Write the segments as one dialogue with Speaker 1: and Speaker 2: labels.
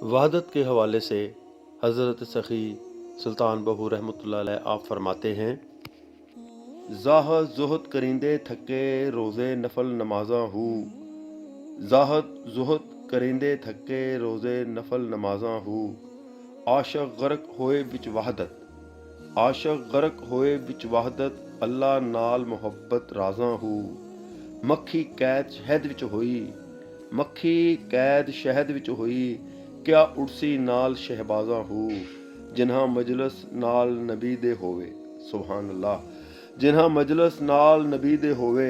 Speaker 1: وحدت کے حوالے سے حضرت سخی سلطان بہو رحمۃ اللہ علیہ آپ فرماتے ہیں، زاہد زہد کرندے تھکے روزے نفل نمازاں ہو، زاہد زہد کرندے تھکے روزے نفل نمازاں ہو، عاشق غرق ہوئے وچ وحدت، عاشق غرق ہوئے وچ وحدت، اللہ نال محبت رازاں ہو، مکھی قید شہد وچ ہوئی، مکھی قید شہد وچ ہوئی، کیا اڑسی نال شہبازاں ہو، جنہاں مجلس نال نبی دے ہوئے، سبحان اللہ، جنہاں مجلس نال نبی دے ہوئے،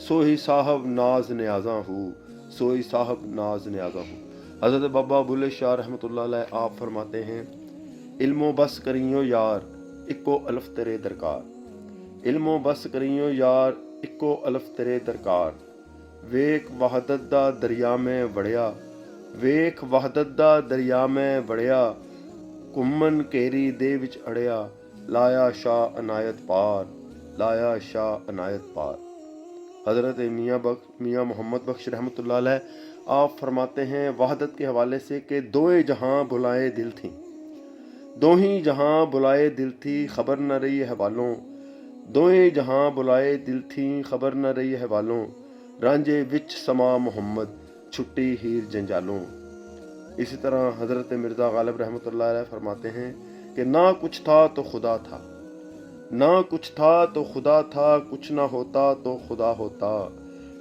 Speaker 1: سوہی صاحب ناز نیازاں ہو، سوہی صاحب ناز نیازاں ہو۔ حضرت بابا بلے شاہ رحمۃ اللہ علیہ آپ فرماتے ہیں، علم و بس کریو یار اکو الف تیرے درکار، علم و بس کریو یار اکو الف تیرے درکار، ویک وحدت دا دریا میں وڑیا، ویک وحدت دا دریا میں وڑیا، کمن کیری دے وچ اڑیا، لایا شاہ عنایت پار، لایا شاہ عنایت پار۔ حضرت میاں محمد بخش رحمۃ اللہ علیہ آپ فرماتے ہیں وحدت کے حوالے سے کہ دوئے جہاں بلائے دل تھیں، دوہیں جہاں بلائے دل تھی، خبر نہ رہی حوالوں، دوہیں جہاں بلائے دل تھیں، خبر نہ رہی حوالوں، رانجے وچ سما محمد چھٹی ہیر جنجالوں۔ اسی طرح حضرت مرزا غالب رحمۃ اللہ علیہ فرماتے ہیں کہ نہ کچھ تھا تو خدا تھا، نہ کچھ تھا تو خدا تھا، کچھ نہ ہوتا تو خدا ہوتا،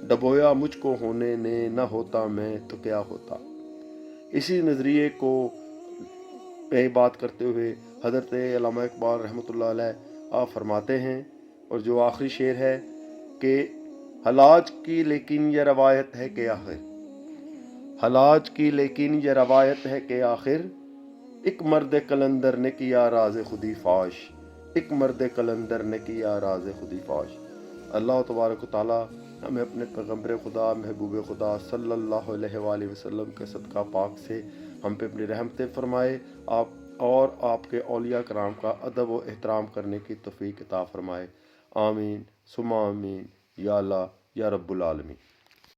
Speaker 1: ڈبویا مجھ کو ہونے نے، نہ ہوتا میں تو کیا ہوتا۔ اسی نظریے کو پہ بات کرتے ہوئے حضرت علامہ اقبال رحمۃ اللہ علیہ آپ فرماتے ہیں، اور جو آخری شعر ہے کہ حلاج کی لیکن یہ روایت ہے کہ آخر، حلاج کی لیکن یہ روایت ہے کہ آخر، ایک مرد قلندر نے کیا راز خودی فاش، ایک مرد قلندر نے کیا راز خودی فاش۔ اللہ تبارک و تعالی ہمیں اپنے پیغمبر خدا محبوب خدا صلی اللہ علیہ وآلہ وسلم کے صدقہ پاک سے ہم پہ اپنی رحمتیں فرمائے، آپ کے اولیاء کرام کا ادب و احترام کرنے کی توفیق عطا فرمائے۔ آمین ثم آمین یا اللہ یا رب العالمین۔